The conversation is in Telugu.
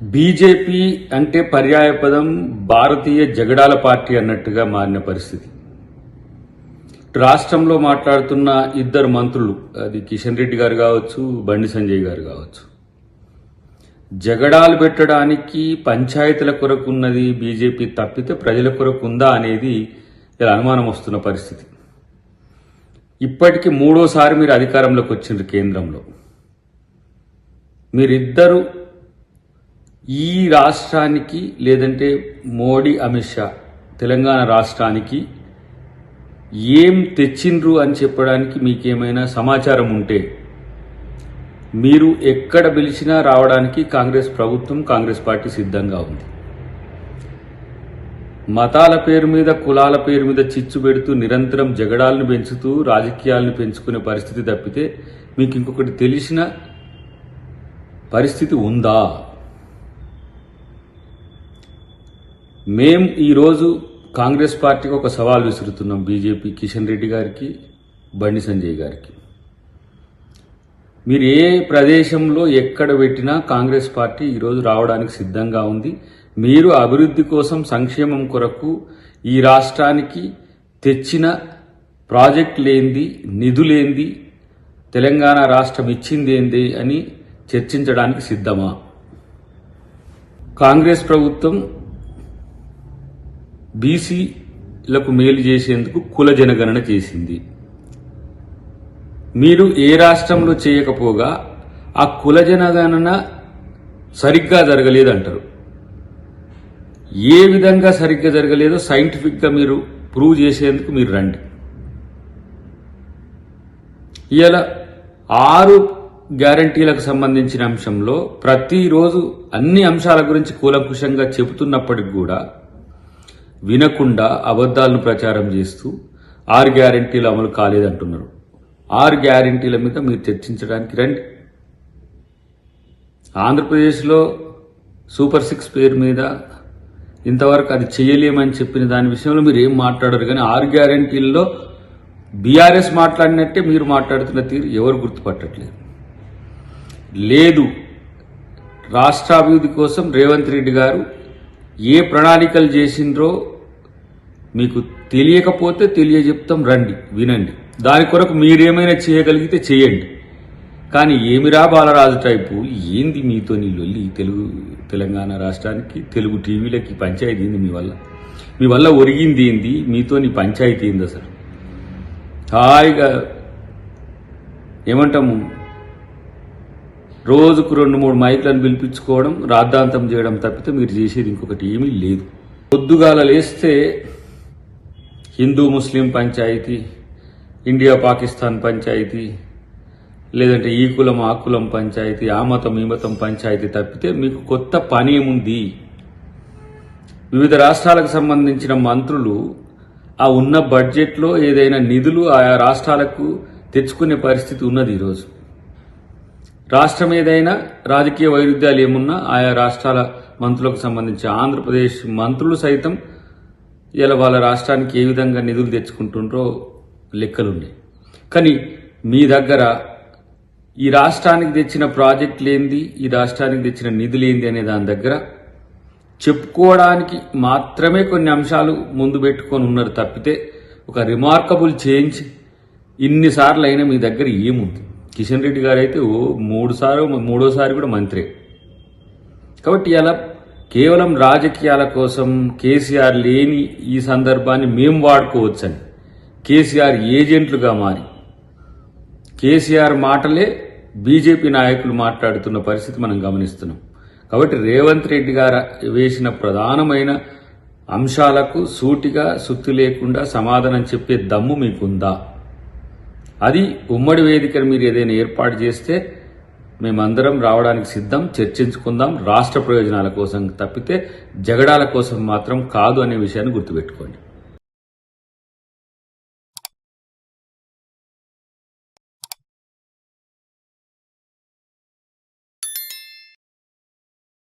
బీజేపీ అంటే పర్యాయపదం భారతీయ జగడాల పార్టీ అన్నట్టుగా మారిన పరిస్థితి. రాష్ట్రంలో మాట్లాడుతున్న ఇద్దరు మంత్రులు, అది కిషన్ రెడ్డి గారు కావచ్చు, బండి సంజయ్ గారు కావచ్చు, జగడాలు పెట్టడానికి పంచాయతీల కొరకు ఉన్నది బీజేపీ తప్పితే ప్రజల కొరకు ఉందా అనేది ఇలా అనుమానం వస్తున్న పరిస్థితి. ఇప్పటికి మూడోసారి మీరు అధికారంలోకి వచ్చిండ్రు కేంద్రంలో. మీరిద్దరు ఈ రాష్ట్రానికి లేదంటే మోడీ అమిత్ షా తెలంగాణ రాష్ట్రానికి ఏం తెచ్చిండ్రు అని చెప్పడానికి మీకేమైనా సమాచారం ఉంటే మీరు ఎక్కడ పిలిచినా రావడానికి కాంగ్రెస్ ప్రభుత్వం, కాంగ్రెస్ పార్టీ సిద్ధంగా ఉంది. మతాల పేరు మీద, కులాల పేరు మీద చిచ్చు పెడుతూ నిరంతరం జగడాలను పెంచుతూ రాజకీయాలను పెంచుకునే పరిస్థితి తప్పితే మీకు ఇంకొకటి తెలిసిన పరిస్థితి ఉందా? మేం ఈరోజు కాంగ్రెస్ పార్టీకి ఒక సవాల్ విసురుతున్నాం, బీజేపీ కిషన్ రెడ్డి గారికి, బండి సంజయ్ గారికి. మీరు ఏ ప్రదేశంలో ఎక్కడ పెట్టినా కాంగ్రెస్ పార్టీ ఈరోజు రావడానికి సిద్ధంగా ఉంది. మీరు అభివృద్ధి కోసం, సంక్షేమం కొరకు ఈ రాష్ట్రానికి తెచ్చిన ప్రాజెక్టులేంది, నిధులేంది, తెలంగాణ రాష్ట్రం ఇచ్చిందేంది అని చర్చించడానికి సిద్ధమా? కాంగ్రెస్ ప్రభుత్వం బీసీలకు మేలు చేసేందుకు కుల జనగణన చేసింది. మీరు ఏ రాష్ట్రంలో చేయకపోగా ఆ కుల జనగణన సరిగ్గా జరగలేదంటారు. ఏ విధంగా సరిగ్గా జరగలేదో సైంటిఫిక్గా మీరు ప్రూవ్ చేసేందుకు మీరు రండి. ఇలా 6 గ్యారంటీలకు సంబంధించిన అంశంలో ప్రతిరోజు అన్ని అంశాల గురించి కూలంకుషంగా చెబుతున్నప్పటికి కూడా వినకుండా అబద్ధాలను ప్రచారం చేస్తూ 6 గ్యారంటీలు అమలు కాలేదంటున్నారు. 6 గ్యారంటీల మీద మీరు చర్చించడానికి రండి. ఆంధ్రప్రదేశ్లో సూపర్ 6 పేరు మీద ఇంతవరకు అది చేయలేమని చెప్పిన దాని విషయంలో మీరు ఏం మాట్లాడరు. కానీ 6 గ్యారంటీల్లో బీఆర్ఎస్ మాట్లాడినట్టే మీరు మాట్లాడుతున్న తీరు ఎవరు గుర్తుపట్టట్లేదు. లేదు, రాష్ట్రాభివృద్ధి కోసం రేవంత్ రెడ్డి గారు ఏ ప్రణాళికలు చేసిండ్రో మీకు తెలియకపోతే తెలియజెప్తాం, రండి, వినండి. దాని కొరకు మీరేమైనా చేయగలిగితే చేయండి. కానీ ఏమిరా బాలరాజు టైపు ఏంది మీతో నీ లొల్లి? తెలంగాణ రాష్ట్రానికి, తెలుగు టీవీలకి పంచాయతీ ఏంది మీ వల్ల ఒరిగింది ఏంది? మీతో నీ పంచాయతీ ఏంది? అసలు హాయిగా ఏమంటాము, రోజుకు 2-3 మైక్లను పిలిపించుకోవడం, రాద్ధాంతం చేయడం తప్పితే మీరు చేసేది ఇంకొకటి ఏమీ లేదు. పొద్దుగాల లేస్తే హిందూ ముస్లిం పంచాయతీ, ఇండియా పాకిస్తాన్ పంచాయతీ, లేదంటే ఈ కులం ఆ కులం పంచాయతీ, ఆ మతం ఈ మతం పంచాయతీ తప్పితే మీకు కొత్త పని ఏముంది? వివిధ రాష్ట్రాలకు సంబంధించిన మంత్రులు ఆ ఉన్న బడ్జెట్లో ఏదైనా నిధులు ఆయా రాష్ట్రాలకు తెచ్చుకునే పరిస్థితి ఉన్నది. ఈరోజు రాష్ట్రం ఏదైనా రాజకీయ వైరుధ్యాలు ఏమున్నా ఆయా రాష్ట్రాల మంత్రులకు సంబంధించి ఆంధ్రప్రదేశ్ మంత్రులు సైతం ఇలా వాళ్ళ రాష్ట్రానికి ఏ విధంగా నిధులు తెచ్చుకుంటుండ్రో లెక్కలున్నాయి. కానీ మీ దగ్గర ఈ రాష్ట్రానికి తెచ్చిన ప్రాజెక్టులేంది, ఈ రాష్ట్రానికి తెచ్చిన నిధులేంది అనే దాని దగ్గర చెప్పుకోవడానికి మాత్రమే కొన్ని అంశాలు ముందు పెట్టుకొని ఉన్నారు తప్పితే ఒక రిమార్కబుల్ చేంజ్ ఇన్నిసార్లు అయినా మీ దగ్గర ఏముంది? కిషన్ రెడ్డి గారు అయితే మూడోసారి కూడా మంత్రే. కాబట్టి ఇలా కేవలం రాజకీయాల కోసం కేసీఆర్ లేని ఈ సందర్భాన్ని మేం వాడుకోవచ్చని కేసీఆర్ ఏజెంట్లుగా మారి కేసీఆర్ మాటలే బీజేపీ నాయకులు మాట్లాడుతున్న పరిస్థితి మనం గమనిస్తున్నాం. కాబట్టి రేవంత్ రెడ్డి గారు వేసిన ప్రధానమైన అంశాలకు సూటిగా సుత్తి లేకుండా సమాధానం చెప్పే దమ్ము మీకుందా? అది ఉమ్మడి వేదికను మీరు ఏదైనా ఏర్పాటు చేస్తే మేమందరం రావడానికి సిద్ధం, చర్చించుకుందాం. రాష్ట్ర ప్రయోజనాల కోసం తప్పితే జగడాల కోసం మాత్రం కాదు అనే విషయాన్ని గుర్తుపెట్టుకోండి.